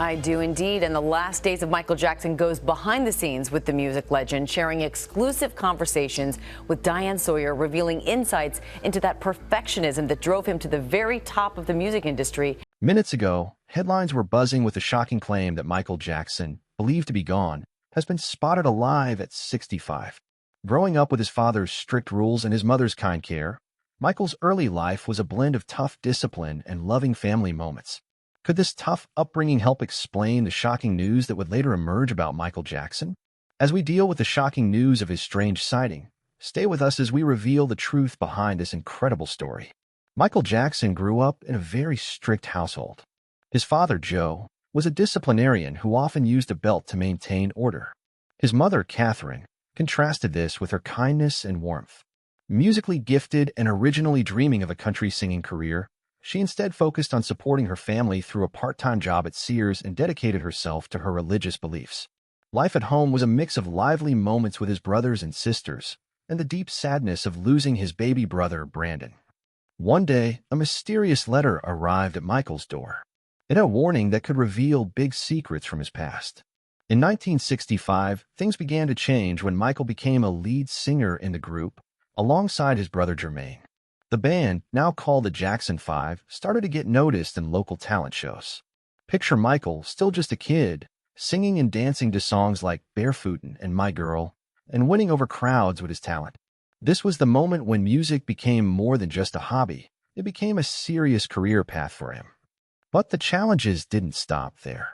I do indeed. And the last days of Michael Jackson goes behind the scenes with the music legend, sharing exclusive conversations with Diane Sawyer, revealing insights into that perfectionism that drove him to the very top of the music industry. Minutes ago, headlines were buzzing with the shocking claim that Michael Jackson, believed to be gone, has been spotted alive at 65. Growing up with his father's strict rules and his mother's kind care, Michael's early life was a blend of tough discipline and loving family moments. Could this tough upbringing help explain the shocking news that would later emerge about Michael Jackson? As we deal with the shocking news of his strange sighting, stay with us as we reveal the truth behind this incredible story. Michael Jackson grew up in a very strict household. His father, Joe, was a disciplinarian who often used a belt to maintain order. His mother, Catherine, contrasted this with her kindness and warmth. Musically gifted and originally dreaming of a country singing career, she instead focused on supporting her family through a part-time job at Sears and dedicated herself to her religious beliefs. Life at home was a mix of lively moments with his brothers and sisters and the deep sadness of losing his baby brother, Brandon. One day, a mysterious letter arrived at Michael's door. It had a warning that could reveal big secrets from his past. In 1965, things began to change when Michael became a lead singer in the group, alongside his brother Jermaine. The band, now called the Jackson 5, started to get noticed in local talent shows. Picture Michael, still just a kid, singing and dancing to songs like Barefootin' and My Girl, and winning over crowds with his talent. This was the moment when music became more than just a hobby. It became a serious career path for him. But the challenges didn't stop there.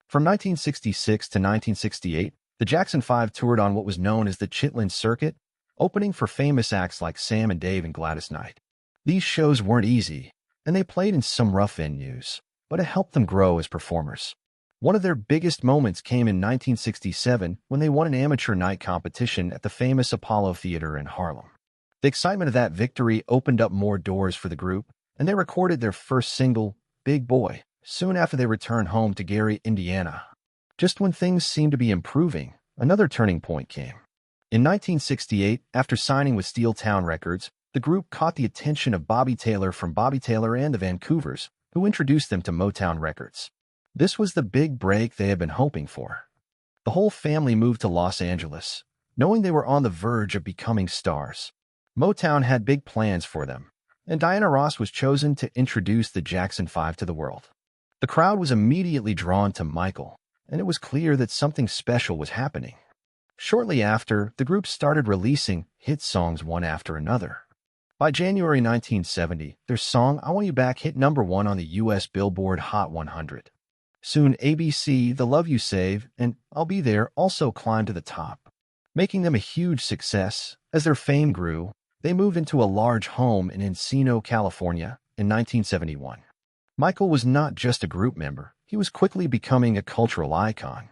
From 1966 to 1968, the Jackson 5 toured on what was known as the Chitlin Circuit, opening for famous acts like Sam and Dave and Gladys Knight. These shows weren't easy, and they played in some rough venues, but it helped them grow as performers. One of their biggest moments came in 1967 when they won an amateur night competition at the famous Apollo Theater in Harlem. The excitement of that victory opened up more doors for the group, and they recorded their first single, Big Boy, soon after they returned home to Gary, Indiana. Just when things seemed to be improving, another turning point came. In 1968, after signing with Steel Town Records, the group caught the attention of Bobby Taylor from Bobby Taylor and the Vancouvers, who introduced them to Motown Records. This was the big break they had been hoping for. The whole family moved to Los Angeles, knowing they were on the verge of becoming stars. Motown had big plans for them, and Diana Ross was chosen to introduce the Jackson 5 to the world. The crowd was immediately drawn to Michael, and it was clear that something special was happening. Shortly after, the group started releasing hit songs one after another. By January 1970, their song I Want You Back hit #1 on the U.S. Billboard Hot 100. Soon ABC, The Love You Save, and I'll Be There also climbed to the top, making them a huge success. As their fame grew, they moved into a large home in Encino, California, in 1971. Michael was not just a group member, he was quickly becoming a cultural icon.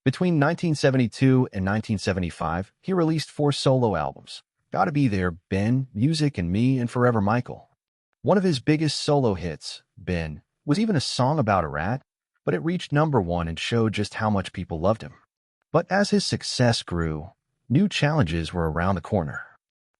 Between 1972 and 1975, he released 4 solo albums, Gotta Be There, Ben, Music and Me, and Forever Michael. One of his biggest solo hits, Ben, was even a song about a rat, but it reached #1 and showed just how much people loved him. But as his success grew, new challenges were around the corner.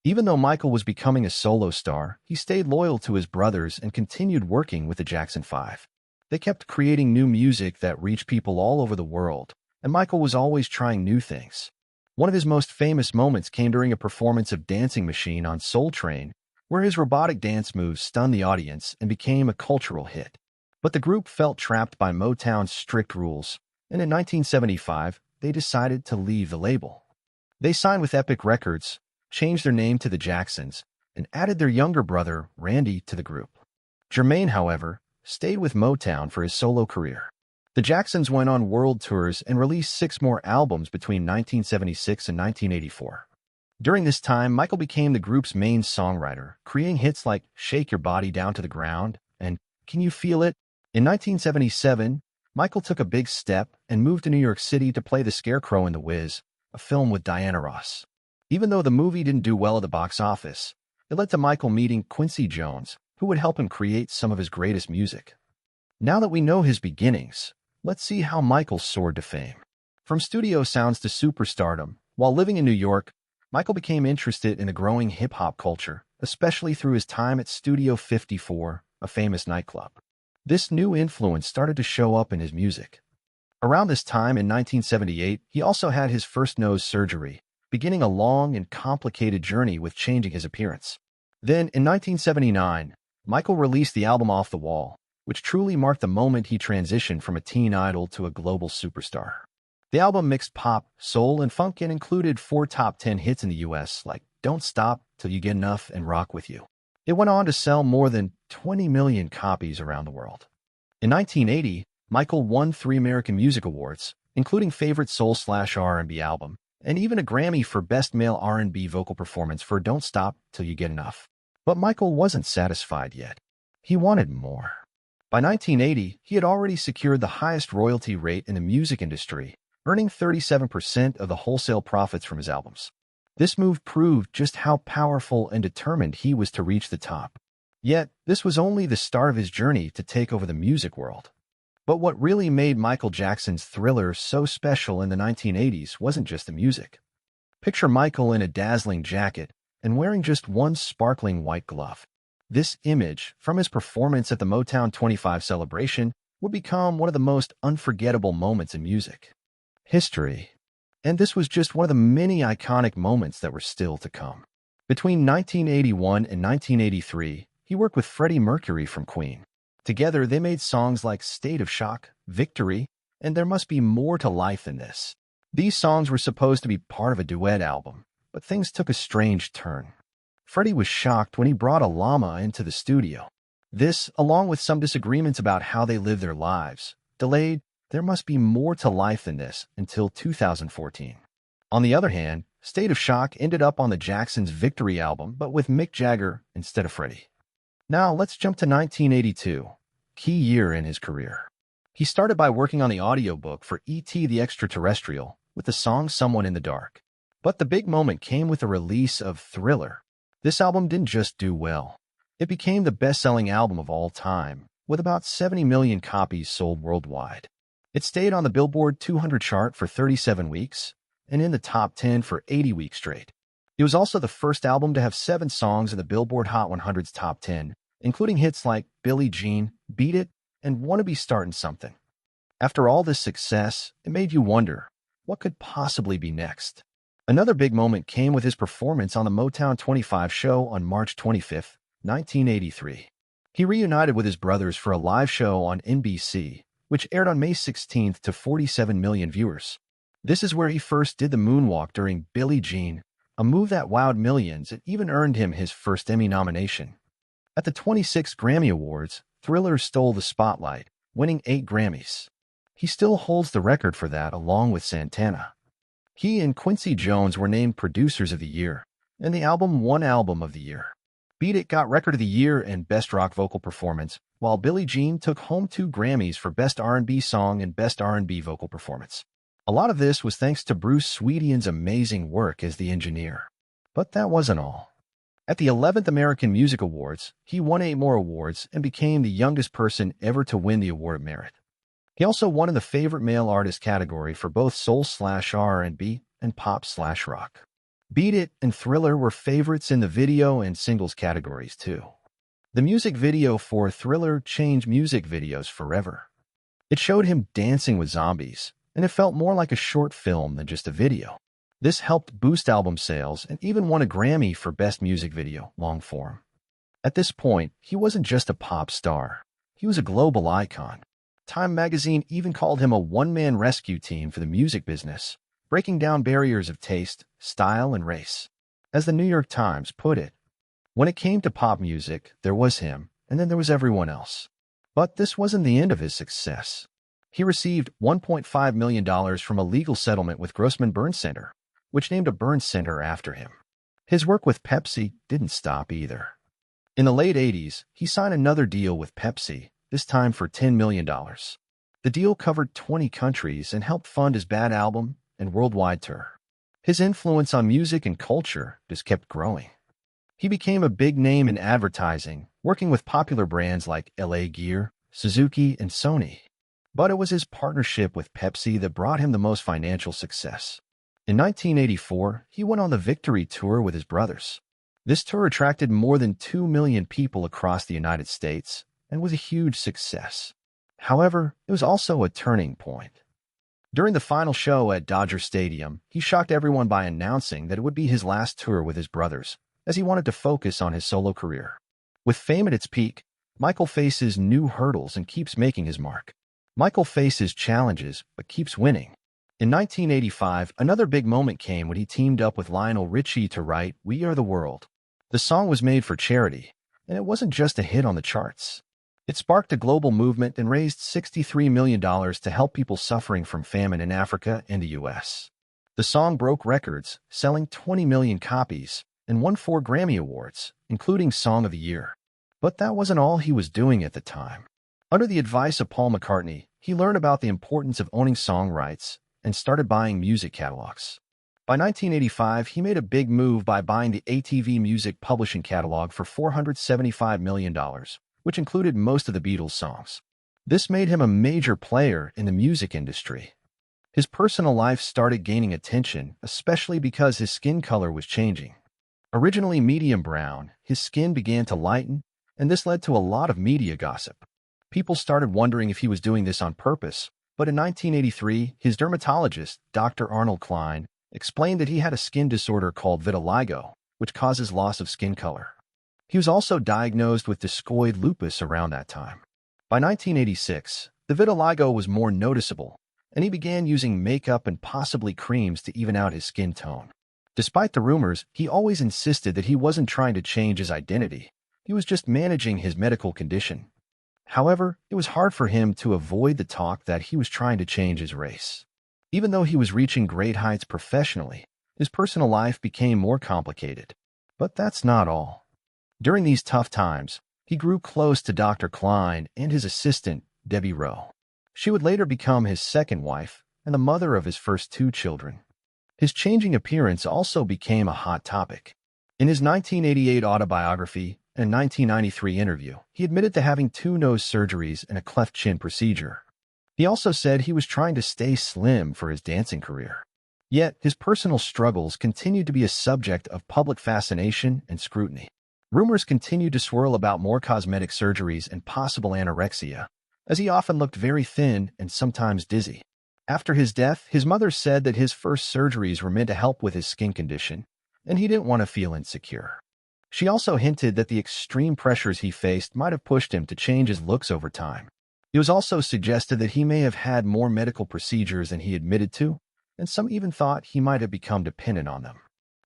Even though Michael was becoming a solo star, he stayed loyal to his brothers and continued working with the Jackson 5. They kept creating new music that reached people all over the world, and Michael was always trying new things. One of his most famous moments came during a performance of Dancing Machine on Soul Train, where his robotic dance moves stunned the audience and became a cultural hit. But the group felt trapped by Motown's strict rules, and in 1975, they decided to leave the label. They signed with Epic Records, changed their name to the Jacksons, and added their younger brother, Randy, to the group. Jermaine, however, stayed with Motown for his solo career. The Jacksons went on world tours and released 6 more albums between 1976 and 1984. During this time, Michael became the group's main songwriter, creating hits like Shake Your Body Down to the Ground and Can You Feel It? In 1977, Michael took a big step and moved to New York City to play the Scarecrow in The Wiz, a film with Diana Ross. Even though the movie didn't do well at the box office, it led to Michael meeting Quincy Jones, who would help him create some of his greatest music. Now that we know his beginnings, let's see how Michael soared to fame. From studio sounds to superstardom, while living in New York, Michael became interested in the growing hip-hop culture, especially through his time at Studio 54, a famous nightclub. This new influence started to show up in his music. Around this time in 1978, he also had his first nose surgery, beginning a long and complicated journey with changing his appearance. Then, in 1979, Michael released the album Off the Wall, which truly marked the moment he transitioned from a teen idol to a global superstar. The album mixed pop, soul, and funk and included 4 top 10 hits in the US like Don't Stop Till You Get Enough and Rock With You. It went on to sell more than 20 million copies around the world. In 1980, Michael won 3 American Music Awards, including Favorite Soul/R&B Album, and even a Grammy for Best Male R&B Vocal Performance for Don't Stop Till You Get Enough. But Michael wasn't satisfied yet. He wanted more. By 1980, he had already secured the highest royalty rate in the music industry, earning 37% of the wholesale profits from his albums. This move proved just how powerful and determined he was to reach the top. Yet, this was only the start of his journey to take over the music world. But what really made Michael Jackson's Thriller so special in the 1980s wasn't just the music. Picture Michael in a dazzling jacket and wearing just one sparkling white glove. This image, from his performance at the Motown 25 celebration, would become one of the most unforgettable moments in music history. And this was just one of the many iconic moments that were still to come. Between 1981 and 1983, he worked with Freddie Mercury from Queen. Together, they made songs like State of Shock, Victory, and There Must Be More to Life Than This. These songs were supposed to be part of a duet album, but things took a strange turn. Freddie was shocked when he brought a llama into the studio. This, along with some disagreements about how they live their lives, delayed There Must Be More to Life Than This until 2014. On the other hand, State of Shock ended up on the Jacksons' Victory album, but with Mick Jagger instead of Freddie. Now, let's jump to 1982, key year in his career. He started by working on the audiobook for E.T. the Extraterrestrial with the song Someone in the Dark. But the big moment came with the release of Thriller. This album didn't just do well. It became the best-selling album of all time, with about 70 million copies sold worldwide. It stayed on the Billboard 200 chart for 37 weeks and in the top 10 for 80 weeks straight. It was also the first album to have 7 songs in the Billboard Hot 100's top 10, including hits like Billie Jean, Beat It, and Wanna Be Startin' Something. After all this success, it made you wonder, what could possibly be next? Another big moment came with his performance on the Motown 25 show on March 25, 1983. He reunited with his brothers for a live show on NBC, which aired on May 16th to 47 million viewers. This is where he first did the moonwalk during Billie Jean, a move that wowed millions and even earned him his first Emmy nomination. At the 26 Grammy Awards, Thriller stole the spotlight, winning 8 Grammys. He still holds the record for that along with Santana. He and Quincy Jones were named Producers of the Year, and the album won Album of the Year. Beat It got Record of the Year and Best Rock Vocal Performance, while Billie Jean took home 2 Grammys for Best R&B Song and Best R&B Vocal Performance. A lot of this was thanks to Bruce Sweetian's amazing work as the engineer. But that wasn't all. At the 11th American Music Awards, he won 8 more awards and became the youngest person ever to win the Award of Merit. He also won in the Favorite Male Artist category for both Soul/R&B and Pop/Rock. Beat It and Thriller were favorites in the video and singles categories too. The music video for Thriller changed music videos forever. It showed him dancing with zombies, and it felt more like a short film than just a video. This helped boost album sales and even won a Grammy for Best Music Video, long form. At this point, he wasn't just a pop star. He was a global icon. Time magazine even called him a one-man rescue team for the music business, breaking down barriers of taste, style, and race. As the New York Times put it, when it came to pop music, there was him, and then there was everyone else. But this wasn't the end of his success. He received $1.5 million from a legal settlement with Grossman Burns Center, which named a Burns Center after him. His work with Pepsi didn't stop either. In the late 80s, he signed another deal with Pepsi, this time for $10 million. The deal covered 20 countries and helped fund his Bad album and worldwide tour. His influence on music and culture just kept growing. He became a big name in advertising, working with popular brands like LA Gear, Suzuki, and Sony. But it was his partnership with Pepsi that brought him the most financial success. In 1984, he went on the Victory Tour with his brothers. This tour attracted more than 2 million people across the United States and was a huge success. However, it was also a turning point. During the final show at Dodger Stadium, he shocked everyone by announcing that it would be his last tour with his brothers, as he wanted to focus on his solo career. With fame at its peak, Michael faces new hurdles and keeps making his mark. Michael faces challenges, but keeps winning. In 1985, another big moment came when he teamed up with Lionel Richie to write We Are the World. The song was made for charity, and it wasn't just a hit on the charts. It sparked a global movement and raised $63 million to help people suffering from famine in Africa and the U.S. The song broke records, selling 20 million copies, and won 4 Grammy Awards, including Song of the Year. But that wasn't all he was doing at the time. Under the advice of Paul McCartney, he learned about the importance of owning song rights and started buying music catalogs. By 1985, he made a big move by buying the ATV Music Publishing catalog for $475 million, which included most of the Beatles' songs. This made him a major player in the music industry. His personal life started gaining attention, especially because his skin color was changing. Originally medium brown, his skin began to lighten, and this led to a lot of media gossip. People started wondering if he was doing this on purpose, but in 1983, his dermatologist, Dr. Arnold Klein, explained that he had a skin disorder called vitiligo, which causes loss of skin color. He was also diagnosed with discoid lupus around that time. By 1986, the vitiligo was more noticeable, and he began using makeup and possibly creams to even out his skin tone. Despite the rumors, he always insisted that he wasn't trying to change his identity. He was just managing his medical condition. However, it was hard for him to avoid the talk that he was trying to change his race. Even though he was reaching great heights professionally, his personal life became more complicated. But that's not all. During these tough times, he grew close to Dr. Klein and his assistant, Debbie Rowe. She would later become his second wife and the mother of his first 2 children. His changing appearance also became a hot topic. In his 1988 autobiography and 1993 interview, he admitted to having 2 nose surgeries and a cleft chin procedure. He also said he was trying to stay slim for his dancing career. Yet, his personal struggles continued to be a subject of public fascination and scrutiny. Rumors continued to swirl about more cosmetic surgeries and possible anorexia, as he often looked very thin and sometimes dizzy. After his death, his mother said that his first surgeries were meant to help with his skin condition, and he didn't want to feel insecure. She also hinted that the extreme pressures he faced might have pushed him to change his looks over time. It was also suggested that he may have had more medical procedures than he admitted to, and some even thought he might have become dependent on them.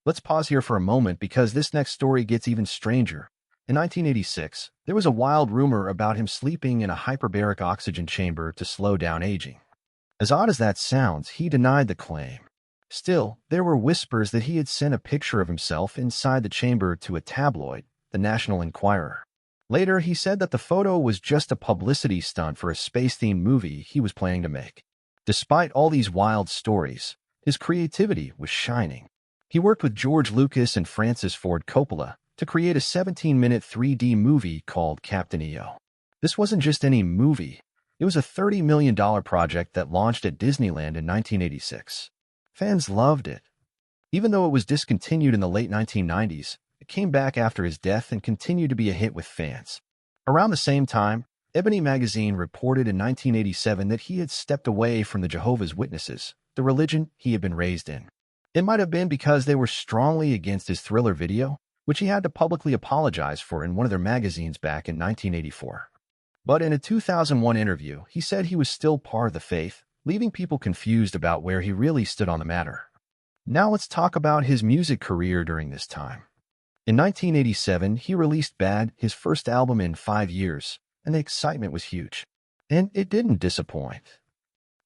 Let's pause here for a moment because this next story gets even stranger. In 1986, there was a wild rumor about him sleeping in a hyperbaric oxygen chamber to slow down aging. As odd as that sounds, he denied the claim. Still, there were whispers that he had sent a picture of himself inside the chamber to a tabloid, the National Enquirer. Later, he said that the photo was just a publicity stunt for a space-themed movie he was planning to make. Despite all these wild stories, his creativity was shining. He worked with George Lucas and Francis Ford Coppola to create a 17-minute 3D movie called Captain EO. This wasn't just any movie. It was a $30 million project that launched at Disneyland in 1986. Fans loved it. Even though it was discontinued in the late 1990s, it came back after his death and continued to be a hit with fans. Around the same time, Ebony magazine reported in 1987 that he had stepped away from the Jehovah's Witnesses, the religion he had been raised in. It might have been because they were strongly against his Thriller video, which he had to publicly apologize for in one of their magazines back in 1984. But in a 2001 interview, he said he was still part of the faith, leaving people confused about where he really stood on the matter. Now let's talk about his music career during this time. In 1987, he released Bad, his first album in 5 years, and the excitement was huge. And it didn't disappoint.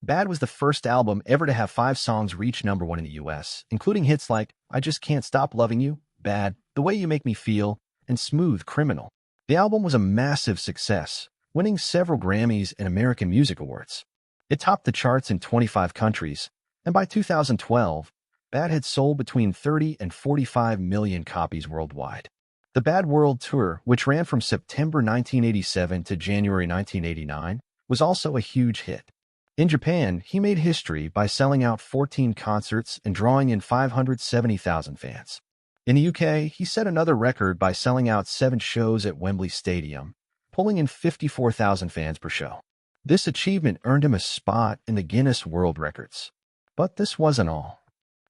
Bad was the first album ever to have 5 songs reach #1 in the US, including hits like I Just Can't Stop Loving You, Bad, The Way You Make Me Feel, and Smooth Criminal. The album was a massive success, winning several Grammys and American Music Awards. It topped the charts in 25 countries, and by 2012, Bad had sold between 30 and 45 million copies worldwide. The Bad World Tour, which ran from September 1987 to January 1989, was also a huge hit. In Japan, he made history by selling out 14 concerts and drawing in 570,000 fans. In the UK, he set another record by selling out 7 shows at Wembley Stadium, pulling in 54,000 fans per show. This achievement earned him a spot in the Guinness World Records. But this wasn't all.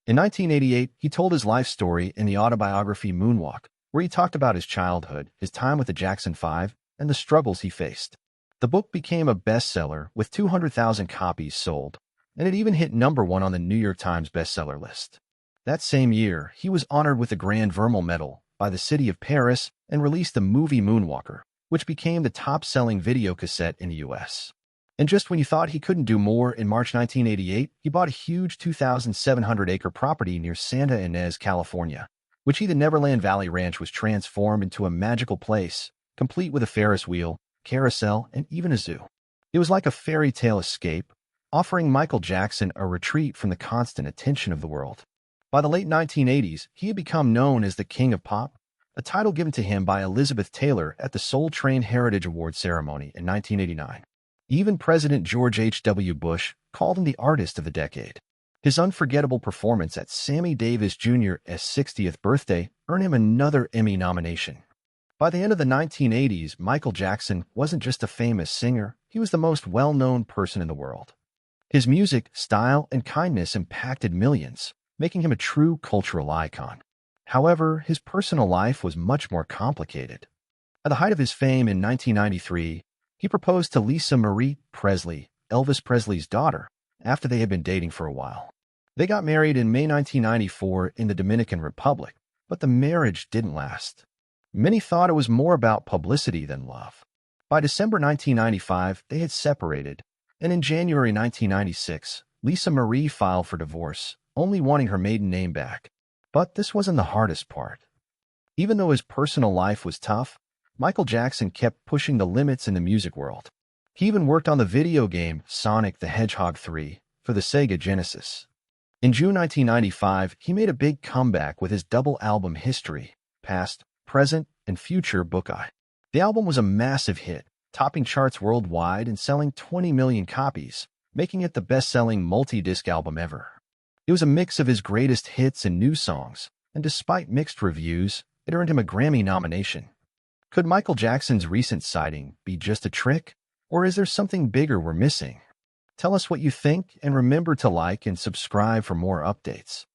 In 1988, he told his life story in the autobiography Moonwalk, where he talked about his childhood, his time with the Jackson 5, and the struggles he faced. The book became a bestseller with 200,000 copies sold, and it even hit #1 on the New York Times bestseller list. That same year, he was honored with the Grand Vermeil Medal by the city of Paris and released the movie Moonwalker, which became the top-selling video cassette in the U.S. And just when you thought he couldn't do more, in March 1988, he bought a huge 2,700-acre property near Santa Ynez, California, which the Neverland Valley Ranch was transformed into a magical place, complete with a Ferris wheel, carousel, and even a zoo. It was like a fairy tale escape, offering Michael Jackson a retreat from the constant attention of the world. By the late 1980s, he had become known as the King of Pop, a title given to him by Elizabeth Taylor at the Soul Train Heritage Award ceremony in 1989. Even President George H.W. Bush called him the artist of the decade. His unforgettable performance at Sammy Davis Jr.'s 60th birthday earned him another Emmy nomination. By the end of the 1980s, Michael Jackson wasn't just a famous singer, he was the most well-known person in the world. His music, style, and kindness impacted millions, making him a true cultural icon. However, his personal life was much more complicated. At the height of his fame in 1993, he proposed to Lisa Marie Presley, Elvis Presley's daughter, after they had been dating for a while. They got married in May 1994 in the Dominican Republic, but the marriage didn't last. Many thought it was more about publicity than love. By December 1995, they had separated, and in January 1996, Lisa Marie filed for divorce, only wanting her maiden name back. But this wasn't the hardest part. Even though his personal life was tough, Michael Jackson kept pushing the limits in the music world. He even worked on the video game Sonic the Hedgehog 3 for the Sega Genesis. In June 1995, he made a big comeback with his double album History, Past, Present, and Future Book-Eye. The album was a massive hit, topping charts worldwide and selling 20 million copies, making it the best-selling multi-disc album ever. It was a mix of his greatest hits and new songs, and despite mixed reviews, it earned him a Grammy nomination. Could Michael Jackson's recent sighting be just a trick, or is there something bigger we're missing? Tell us what you think, and remember to like and subscribe for more updates.